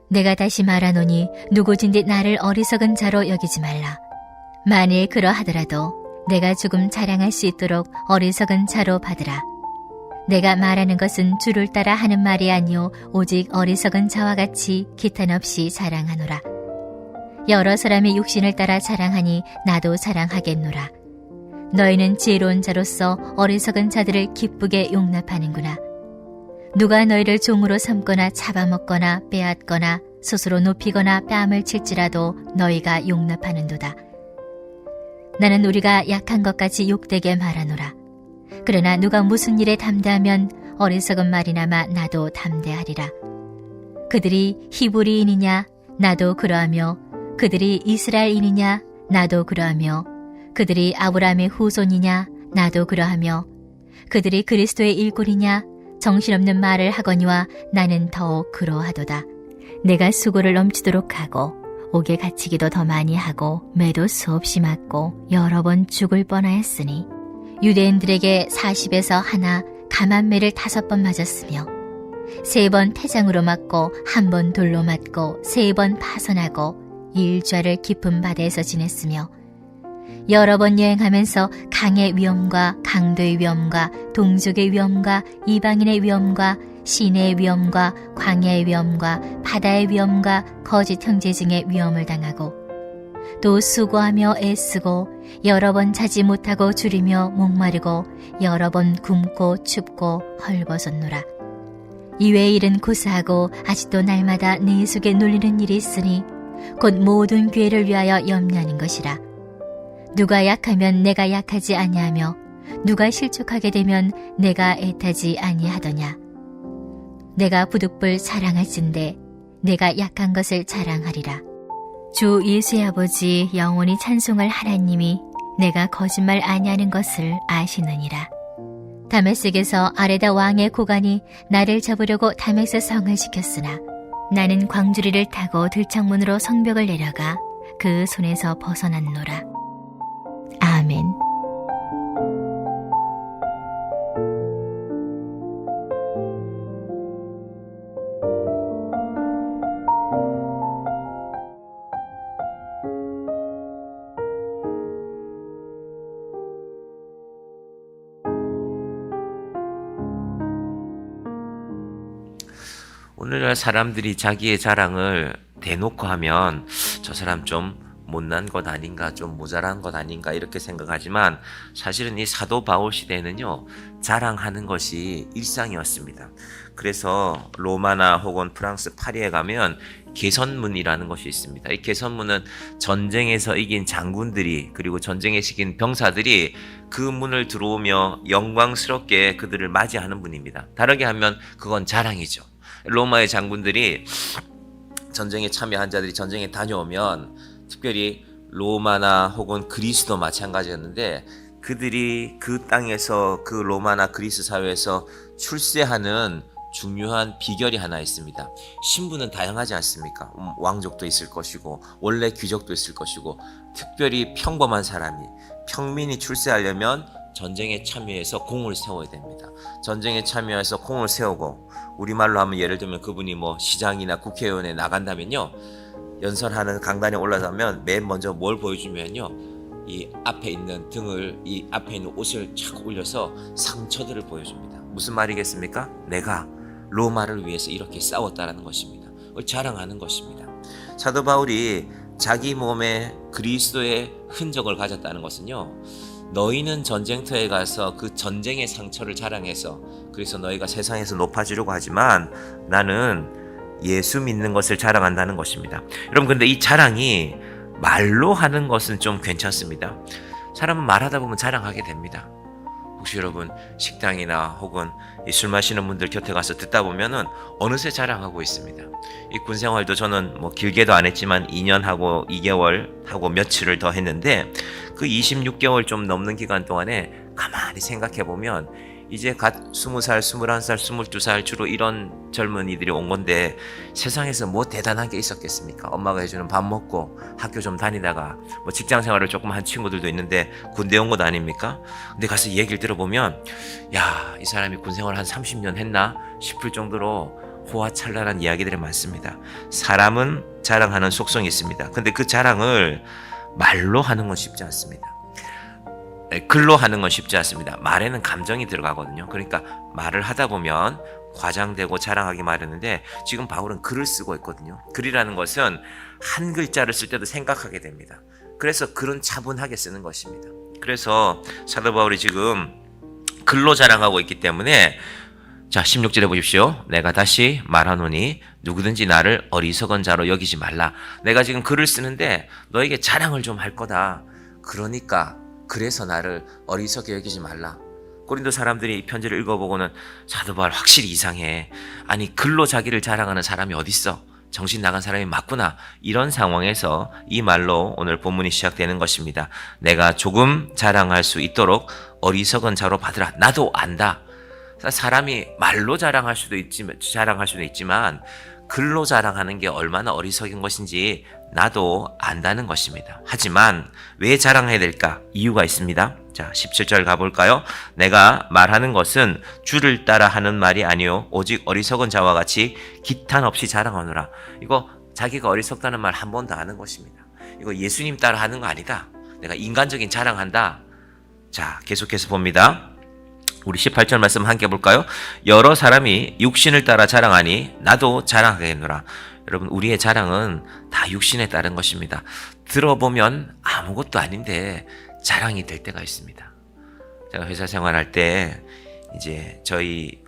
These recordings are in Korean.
내가 다시 말하노니 누구든지 나를 어리석은 자로 여기지 말라. 만일 그러하더라도 내가 조금 자랑할 수 있도록 어리석은 자로 받으라. 내가 말하는 것은 주를 따라 하는 말이 아니요 오직 어리석은 자와 같이 기탄 없이 자랑하노라. 여러 사람이 육신을 따라 자랑하니 나도 자랑하겠노라. 너희는 지혜로운 자로서 어리석은 자들을 기쁘게 용납하는구나. 누가 너희를 종으로 삼거나 잡아먹거나 빼앗거나 스스로 높이거나 뺨을 칠지라도 너희가 용납하는도다. 나는 우리가 약한 것까지 욕되게 말하노라. 그러나 누가 무슨 일에 담대하면 어리석은 말이나마 나도 담대하리라. 그들이 히브리인이냐 나도 그러하며 그들이 이스라엘인이냐 나도 그러하며 그들이 아브라함의 후손이냐 나도 그러하며 그들이 그리스도의 일꾼이냐 정신없는 말을 하거니와 나는 더욱 그러하도다. 내가 수고를 넘치도록 하고 옥에 갇히기도 더 많이 하고 매도 수없이 맞고 여러 번 죽을 뻔하였으니 유대인들에게 40에서 하나 감한매를 5번 맞았으며 3번 태장으로 맞고 1번 돌로 맞고 3번 파선하고 일좌를 깊은 바다에서 지냈으며 여러 번 여행하면서 강의 위험과 강도의 위험과 동족의 위험과 이방인의 위험과 시내의 위험과 광야의 위험과 바다의 위험과 거짓 형제증의 위험을 당하고 또 수고하며 애쓰고 여러 번 자지 못하고 줄이며 목마르고 여러 번 굶고 춥고 헐벗었노라. 이외의 일은 고사하고 아직도 날마다 내 속에 놀리는 일이 있으니 곧 모든 교회를 위하여 염려하는 것이라. 누가 약하면 내가 약하지 아니하며 누가 실족하게 되면 내가 애타지 아니하더냐. 내가 부득불 자랑할진대 내가 약한 것을 자랑하리라. 주 예수의 아버지 영원히 찬송할 하나님이 내가 거짓말 아니하는 것을 아시느니라. 다메섹에서 아레다 왕의 고관이 나를 잡으려고 다메섹 성을 지켰으나 나는 광주리를 타고 들창문으로 성벽을 내려가 그 손에서 벗어났노라. 아멘. 오늘날 사람들이 자기의 자랑을 대놓고 하면 저 사람 좀 못난 것 아닌가, 좀 모자란 것 아닌가 이렇게 생각하지만 사실은 이 사도 바울 시대에는요 자랑하는 것이 일상이었습니다. 그래서 로마나 혹은 프랑스 파리에 가면 개선문이라는 것이 있습니다. 이 개선문은 전쟁에서 이긴 장군들이 그리고 전쟁에 시킨 병사들이 그 문을 들어오며 영광스럽게 그들을 맞이하는 문입니다. 다르게 하면 그건 자랑이죠. 로마의 장군들이 전쟁에 참여한 자들이 전쟁에 다녀오면 특별히 로마나 혹은 그리스도 마찬가지였는데 그들이 그 땅에서 그 로마나 그리스 사회에서 출세하는 중요한 비결이 하나 있습니다. 신분은 다양하지 않습니까? 왕족도 있을 것이고 원래 귀족도 있을 것이고 특별히 평범한 사람이 평민이 출세하려면 전쟁에 참여해서 공을 세워야 됩니다. 전쟁에 참여해서 공을 세우고 우리말로 하면 예를 들면 그분이 뭐 시장이나 국회의원에 나간다면요 연설하는 강단에 올라가면 맨 먼저 뭘 보여주면요 이 앞에 있는 등을 이 앞에 있는 옷을 착 올려서 상처들을 보여줍니다. 무슨 말이겠습니까? 내가 로마를 위해서 이렇게 싸웠다라는 것입니다. 그걸 자랑하는 것입니다. 사도 바울이 자기 몸에 그리스도의 흔적을 가졌다는 것은요 너희는 전쟁터에 가서 그 전쟁의 상처를 자랑해서 그래서 너희가 세상에서 높아지려고 하지만 나는 예수 믿는 것을 자랑한다는 것입니다. 여러분 근데 이 자랑이 말로 하는 것은 좀 괜찮습니다. 사람은 말하다 보면 자랑하게 됩니다. 혹시 여러분 식당이나 혹은 술 마시는 분들 곁에 가서 듣다 보면은 어느새 자랑하고 있습니다. 이 군 생활도 저는 뭐 길게도 안 했지만 2년 하고 2개월 하고 며칠을 더 했는데 그 26개월 좀 넘는 기간 동안에 가만히 생각해 보면 이제 갓 20살, 21살, 22살 주로 이런 젊은이들이 온 건데 세상에서 뭐 대단한 게 있었겠습니까? 엄마가 해주는 밥 먹고 학교 좀 다니다가 뭐 직장 생활을 조금 한 친구들도 있는데 군대 온 것 아닙니까? 근데 가서 얘기를 들어보면 야, 이 사람이 군 생활 한 30년 했나 싶을 정도로 호화찬란한 이야기들이 많습니다. 사람은 자랑하는 속성이 있습니다. 근데 그 자랑을 말로 하는 건 쉽지 않습니다. 글로 하는 건 쉽지 않습니다. 말에는 감정이 들어가거든요. 그러니까 말을 하다 보면 과장되고 자랑하기 마련인데 지금 바울은 글을 쓰고 있거든요. 글이라는 것은 한 글자를 쓸 때도 생각하게 됩니다. 그래서 글은 차분하게 쓰는 것입니다. 그래서 사도 바울이 지금 글로 자랑하고 있기 때문에 자 16절에 보십시오. 내가 다시 말하노니 누구든지 나를 어리석은 자로 여기지 말라. 내가 지금 글을 쓰는데 너에게 자랑을 좀 할 거다. 그러니까 그래서 나를 어리석게 여기지 말라. 고린도 사람들이 이 편지를 읽어보고는 사도 바울 확실히 이상해. 아니 글로 자기를 자랑하는 사람이 어딨어. 정신 나간 사람이 맞구나. 이런 상황에서 이 말로 오늘 본문이 시작되는 것입니다. 내가 조금 자랑할 수 있도록 어리석은 자로 받으라. 나도 안다. 사람이 말로 자랑할 수도 있지만 글로 자랑하는 게 얼마나 어리석인 것인지 나도 안다는 것입니다. 하지만 왜 자랑해야 될까? 이유가 있습니다. 자, 17절 가볼까요? 내가 말하는 것은 주를 따라 하는 말이 아니요 오직 어리석은 자와 같이 기탄 없이 자랑하노라. 이거 자기가 어리석다는 말 한 번 더 하는 것입니다. 이거 예수님 따라 하는 거 아니다. 내가 인간적인 자랑한다. 자, 계속해서 봅니다. 우리 18절 말씀 함께 볼까요? 여러 사람이 육신을 따라 자랑하니 나도 자랑하겠노라. 여러분 우리의 자랑은 다 육신에 따른 것입니다. 들어보면 아무것도 아닌데 자랑이 될 때가 있습니다. 제가 회사 생활할 때 이제 저희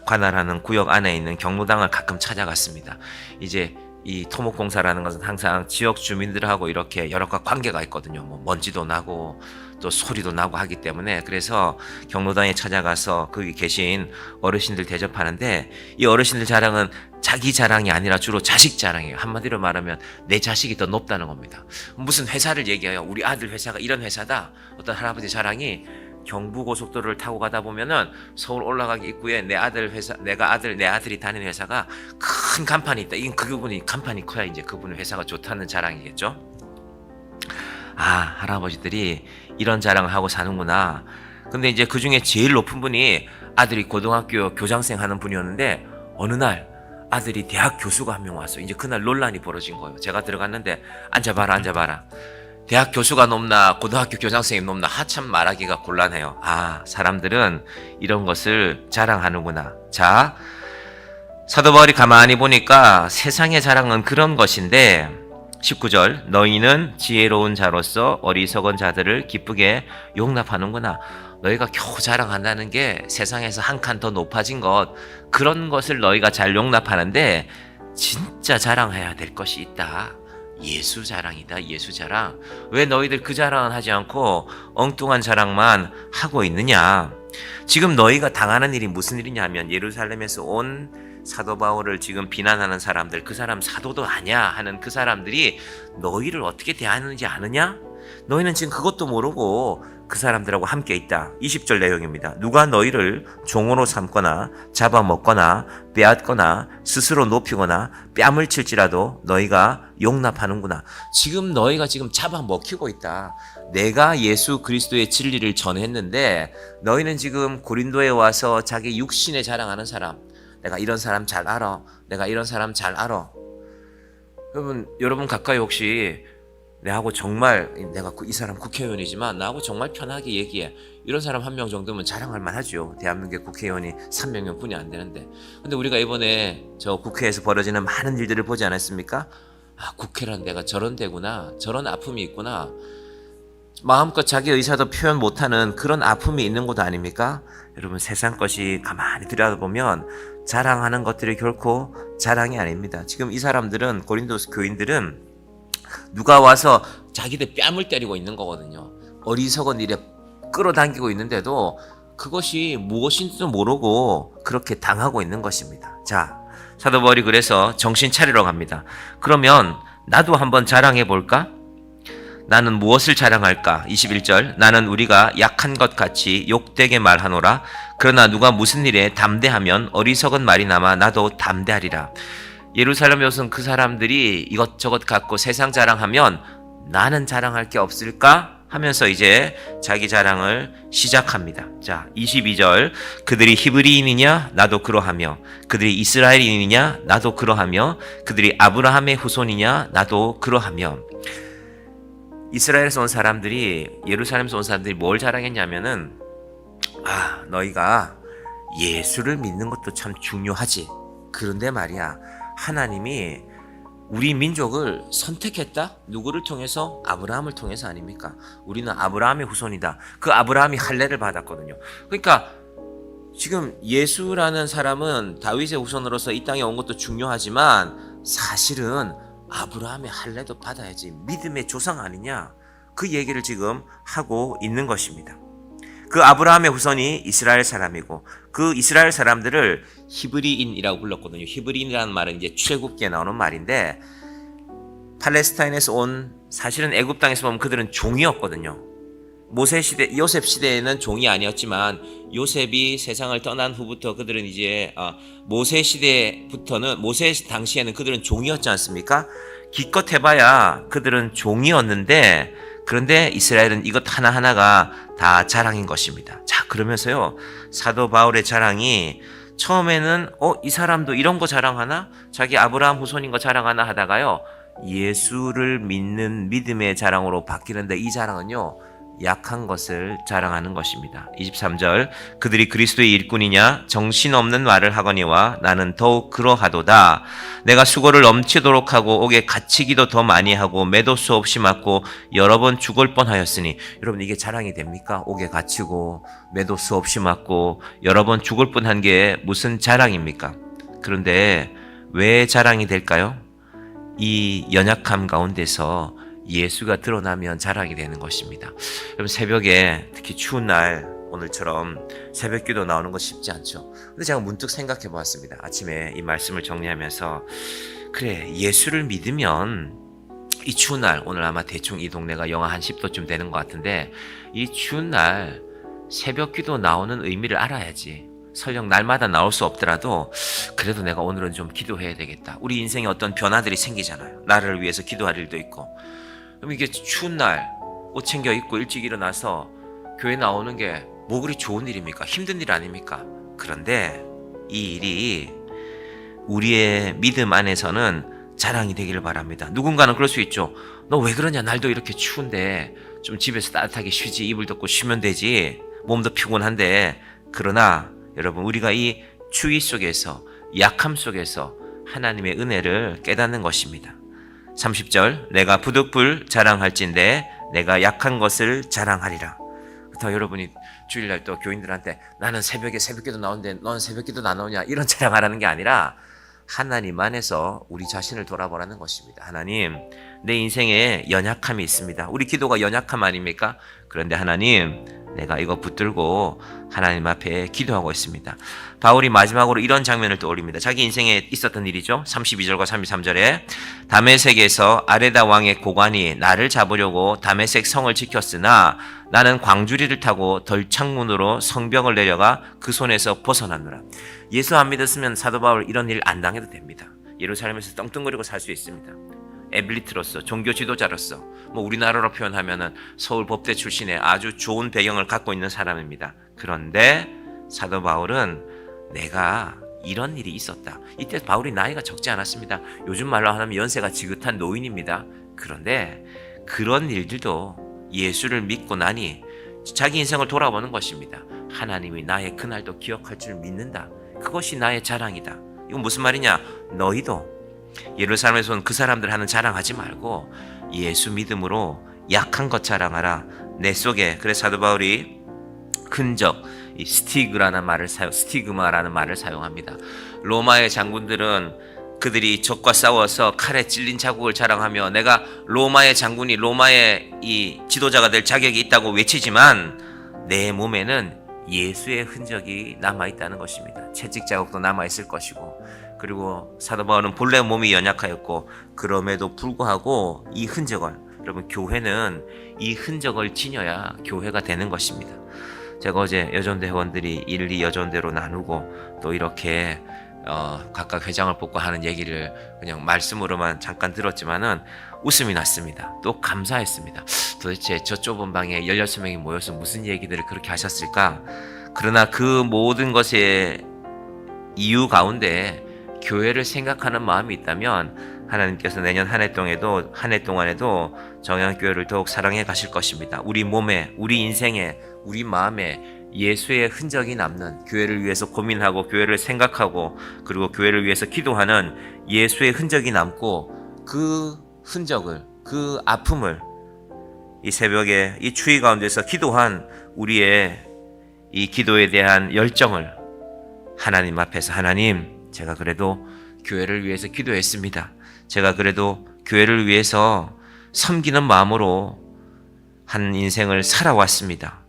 관할하는 구역 안에 있는 경로당을 가끔 찾아갔습니다. 이제 이 토목공사라는 것은 항상 지역 주민들하고 이렇게 여러 가지 관계가 있거든요. 뭐 먼지도 나고 또 소리도 나고 하기 때문에 그래서 경로당에 찾아가서 거기 계신 어르신들 대접하는데 이 어르신들 자랑은 자기 자랑이 아니라 주로 자식 자랑이에요. 한마디로 말하면 내 자식이 더 높다는 겁니다. 무슨 회사를 얘기해요. 우리 아들 회사가 이런 회사다. 어떤 할아버지 자랑이 경부고속도로를 타고 가다 보면은 서울 올라가기 입구에 내 아들이 다니는 회사가 큰 간판이 있다. 이건 그분이 간판이 커야 이제 그분의 회사가 좋다는 자랑이겠죠. 아, 할아버지들이 이런 자랑을 하고 사는구나. 근데 이제 그 중에 제일 높은 분이 아들이 고등학교 교장생 하는 분이었는데 어느 날 아들이 대학 교수가 한 명 왔어. 이제 그날 논란이 벌어진 거예요. 제가 들어갔는데 앉아봐라. 대학 교수가 높나 고등학교 교장생이 높나 한참 말하기가 곤란해요. 아, 사람들은 이런 것을 자랑하는구나. 자, 사도 바울이 가만히 보니까 세상의 자랑은 그런 것인데 19절 너희는 지혜로운 자로서 어리석은 자들을 기쁘게 용납하는구나. 너희가 겨우 자랑한다는 게 세상에서 한 칸 더 높아진 것, 그런 것을 너희가 잘 용납하는데 진짜 자랑해야 될 것이 있다. 예수 자랑이다. 예수 자랑. 왜 너희들 그 자랑은 하지 않고 엉뚱한 자랑만 하고 있느냐. 지금 너희가 당하는 일이 무슨 일이냐 하면 예루살렘에서 온 사도 바울을 지금 비난하는 사람들, 그 사람 사도도 아냐 하는 그 사람들이 너희를 어떻게 대하는지 아느냐? 너희는 지금 그것도 모르고 그 사람들하고 함께 있다. 20절 내용입니다. 누가 너희를 종으로 삼거나 잡아먹거나 빼앗거나 스스로 높이거나 뺨을 칠지라도 너희가 용납하는구나. 지금 너희가 지금 잡아먹히고 있다. 내가 예수 그리스도의 진리를 전했는데 너희는 지금 고린도에 와서 자기 육신에 자랑하는 사람, 내가 이런 사람 잘 알아. 내가 이런 사람 잘 알아. 여러분 가까이 혹시 내하고 정말 내가 이 사람 국회의원이지만 나하고 정말 편하게 얘기해. 이런 사람 한 명 정도면 자랑할 만하죠. 대한민국의 국회의원이 300명 뿐이 안 되는데. 근데 우리가 이번에 저 국회에서 벌어지는 많은 일들을 보지 않았습니까? 아, 국회란 데가 저런 데구나. 저런 아픔이 있구나. 마음껏 자기 의사도 표현 못하는 그런 아픔이 있는 곳 아닙니까? 여러분 세상 것이 가만히 들여다보면 자랑하는 것들이 결코 자랑이 아닙니다. 지금 이 사람들은 고린도 교인들은 누가 와서 자기들 뺨을 때리고 있는 거거든요. 어리석은 일에 끌어당기고 있는데도 그것이 무엇인지도 모르고 그렇게 당하고 있는 것입니다. 자, 사도 바울이 그래서 정신 차리러 갑니다. 그러면 나도 한번 자랑해 볼까? 나는 무엇을 자랑할까? 21절 나는 우리가 약한 것 같이 욕되게 말하노라. 그러나 누가 무슨 일에 담대하면 어리석은 말이 남아 나도 담대하리라. 예루살렘에 오선 그 사람들이 이것저것 갖고 세상 자랑하면 나는 자랑할 게 없을까? 하면서 이제 자기 자랑을 시작합니다. 자, 22절. 그들이 히브리인이냐? 나도 그러하며. 그들이 이스라엘인이냐? 나도 그러하며. 그들이 아브라함의 후손이냐? 나도 그러하며. 이스라엘에서 온 사람들이, 예루살렘에서 온 사람들이 뭘 자랑했냐면은, 너희가 예수를 믿는 것도 참 중요하지. 그런데 말이야, 하나님이 우리 민족을 선택했다? 누구를 통해서? 아브라함을 통해서 아닙니까? 우리는 아브라함의 후손이다. 그 아브라함이 할례를 받았거든요. 그러니까 지금 예수라는 사람은 다윗의 후손으로서 이 땅에 온 것도 중요하지만 사실은 아브라함의 할례도 받아야지. 믿음의 조상 아니냐? 그 얘기를 지금 하고 있는 것입니다. 그 아브라함의 후손이 이스라엘 사람이고 그 이스라엘 사람들을 히브리인이라고 불렀거든요. 히브리인이라는 말은 이제 출애굽기에 나오는 말인데 팔레스타인에서 온, 사실은 애굽 땅에서 보면 그들은 종이었거든요. 모세 시대, 요셉 시대에는 종이 아니었지만 요셉이 세상을 떠난 후부터 그들은 이제 모세 시대부터는, 모세 당시에는 그들은 종이었지 않습니까? 기껏 해봐야 그들은 종이었는데, 그런데 이스라엘은 이것 하나하나가 다 자랑인 것입니다. 자, 그러면서요, 사도 바울의 자랑이 처음에는 이 사람도 이런 거 자랑하나? 자기 아브라함 후손인 거 자랑하나 하다가요, 예수를 믿는 믿음의 자랑으로 바뀌는데, 이 자랑은요, 약한 것을 자랑하는 것입니다. 23절. 그들이 그리스도의 일꾼이냐? 정신없는 말을 하거니와 나는 더욱 그러하도다. 내가 수고를 넘치도록 하고 옥에 갇히기도 더 많이 하고 매도 수 없이 맞고 여러 번 죽을 뻔하였으니. 여러분, 이게 자랑이 됩니까? 옥에 갇히고 매도 수 없이 맞고 여러 번 죽을 뻔한 게 무슨 자랑입니까? 그런데 왜 자랑이 될까요? 이 연약함 가운데서 예수가 드러나면 자랑이 되는 것입니다. 여러분, 새벽에 특히 추운 날 오늘처럼 새벽기도 나오는 거 쉽지 않죠. 근데 제가 문득 생각해 보았습니다. 아침에 이 말씀을 정리하면서, 그래, 예수를 믿으면 이 추운 날, 오늘 아마 대충 이 동네가 영하 한 10도쯤 되는 것 같은데, 이 추운 날 새벽기도 나오는 의미를 알아야지. 설령 날마다 나올 수 없더라도 그래도 내가 오늘은 좀 기도해야 되겠다. 우리 인생에 어떤 변화들이 생기잖아요. 나를 위해서 기도할 일도 있고. 그럼 이게 추운 날 옷 챙겨 입고 일찍 일어나서 교회 나오는 게 뭐 그리 좋은 일입니까? 힘든 일 아닙니까? 그런데 이 일이 우리의 믿음 안에서는 자랑이 되기를 바랍니다. 누군가는 그럴 수 있죠. 너 왜 그러냐? 날도 이렇게 추운데 좀 집에서 따뜻하게 쉬지. 이불 덮고 쉬면 되지. 몸도 피곤한데. 그러나 여러분, 우리가 이 추위 속에서, 약함 속에서 하나님의 은혜를 깨닫는 것입니다. 30절. 내가 부득불 자랑할진대 내가 약한 것을 자랑하리라. 더 여러분이 주일날 또 교인들한테 나는 새벽에 새벽기도 나오는데 넌 새벽기도 안 나오냐, 이런 자랑하라는 게 아니라 하나님 안에서 우리 자신을 돌아보라는 것입니다. 하나님, 내 인생에 연약함이 있습니다. 우리 기도가 연약함 아닙니까? 그런데 하나님, 내가 이거 붙들고 하나님 앞에 기도하고 있습니다. 바울이 마지막으로 이런 장면을 떠올립니다. 자기 인생에 있었던 일이죠. 32절과 33절에 다메섹에서 아레다 왕의 고관이 나를 잡으려고 다메섹 성을 지켰으나 나는 광주리를 타고 덜창문으로 성벽을 내려가 그 손에서 벗어났노라. 예수 안 믿었으면 사도 바울 이런 일 안 당해도 됩니다. 예루살렘에서 떵떵거리고 살 수 있습니다. 에빌리트로서, 종교 지도자로서, 우리나라로 표현하면은 서울 법대 출신의 아주 좋은 배경을 갖고 있는 사람입니다. 그런데 사도 바울은 내가 이런 일이 있었다. 이때 바울이 나이가 적지 않았습니다. 요즘 말로 하면 연세가 지긋한 노인입니다. 그런데 그런 일들도 예수를 믿고 나니 자기 인생을 돌아보는 것입니다. 하나님이 나의 그날도 기억할 줄 믿는다. 그것이 나의 자랑이다. 이건 무슨 말이냐? 너희도 예루살렘에서 온 그 사람들 하는 자랑하지 말고 예수 믿음으로 약한 것 자랑하라. 내 속에. 그래서 사도 바울이 흔적, 이 스티그마라는 말을 사용합니다. 로마의 장군들은 그들이 적과 싸워서 칼에 찔린 자국을 자랑하며 내가 로마의 장군이, 로마의 이 지도자가 될 자격이 있다고 외치지만 내 몸에는 예수의 흔적이 남아있다는 것입니다. 채찍 자국도 남아있을 것이고, 그리고 사도 바울은 본래 몸이 연약하였고 그럼에도 불구하고 이 흔적을, 여러분, 교회는 이 흔적을 지녀야 교회가 되는 것입니다. 제가 어제 여전대 회원들이 1, 2 여전대로 나누고 또 이렇게 각각 회장을 뽑고 하는 얘기를 그냥 말씀으로만 잠깐 들었지만은 웃음이 났습니다. 또 감사했습니다. 도대체 저 좁은 방에 16명이 모여서 무슨 얘기들을 그렇게 하셨을까? 그러나 그 모든 것의 이유 가운데 교회를 생각하는 마음이 있다면 하나님께서 내년 한 해 동안에도 정향교회를 더욱 사랑해 가실 것입니다. 우리 몸에, 우리 인생에, 우리 마음에 예수의 흔적이 남는, 교회를 위해서 고민하고 교회를 생각하고 그리고 교회를 위해서 기도하는 예수의 흔적이 남고, 그 흔적을, 그 아픔을 이 새벽에 이 추위 가운데서 기도한 우리의 이 기도에 대한 열정을 하나님 앞에서, 하나님, 제가 그래도 교회를 위해서 기도했습니다. 제가 그래도 교회를 위해서 섬기는 마음으로 한 인생을 살아왔습니다.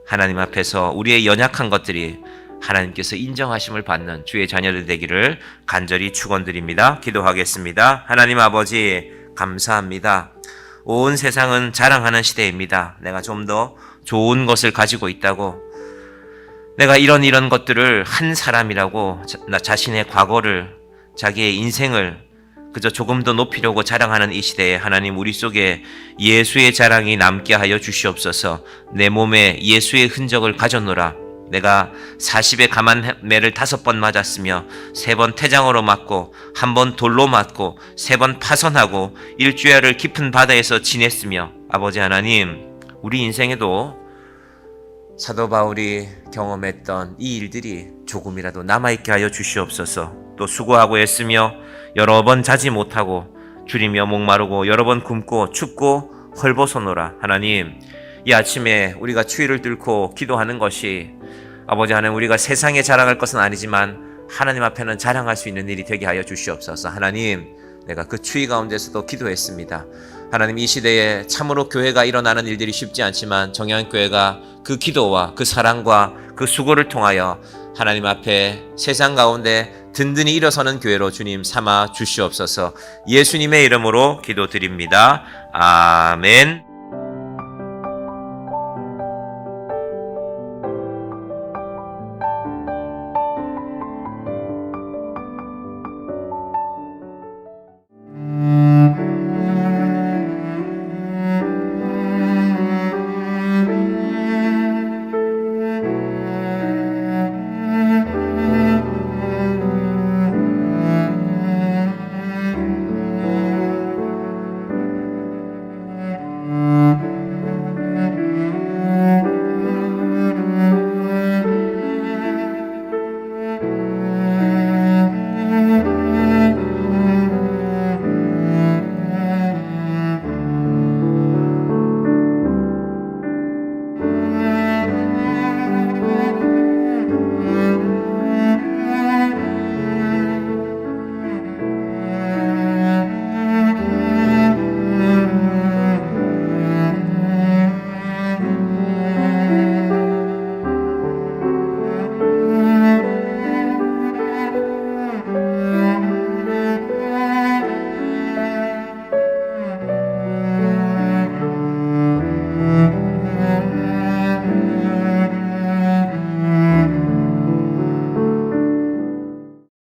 하나님 앞에서 우리의 연약한 것들이 하나님께서 인정하심을 받는 주의 자녀들 되기를 간절히 축원드립니다. 기도하겠습니다. 하나님 아버지, 감사합니다. 온 세상은 자랑하는 시대입니다. 내가 좀 더 좋은 것을 가지고 있다고, 내가 이런 것들을 한 사람이라고 나 자신의 과거를, 자기의 인생을 그저 조금 더 높이려고 자랑하는 이 시대에 하나님, 우리 속에 예수의 자랑이 남게 하여 주시옵소서. 내 몸에 예수의 흔적을 가졌노라. 내가 40에 감한 매를 5번 맞았으며 3번 태장으로 맞고 1번 돌로 맞고 3번 파선하고 일주야를 깊은 바다에서 지냈으며, 아버지 하나님, 우리 인생에도 사도 바울이 경험했던 이 일들이 조금이라도 남아있게 하여 주시옵소서. 또 수고하고 애쓰며 여러 번 자지 못하고 줄이며 목마르고 여러 번 굶고 춥고 헐벗어노라. 하나님, 이 아침에 우리가 추위를 뚫고 기도하는 것이, 아버지 하나님, 우리가 세상에 자랑할 것은 아니지만 하나님 앞에는 자랑할 수 있는 일이 되게 하여 주시옵소서. 하나님, 내가 그 추위 가운데서도 기도했습니다. 하나님, 이 시대에 참으로 교회가 일어나는 일들이 쉽지 않지만 정향교회가 그 기도와 그 사랑과 그 수고를 통하여 하나님 앞에 세상 가운데 든든히 일어서는 교회로 주님 삼아 주시옵소서. 예수님의 이름으로 기도드립니다. 아멘.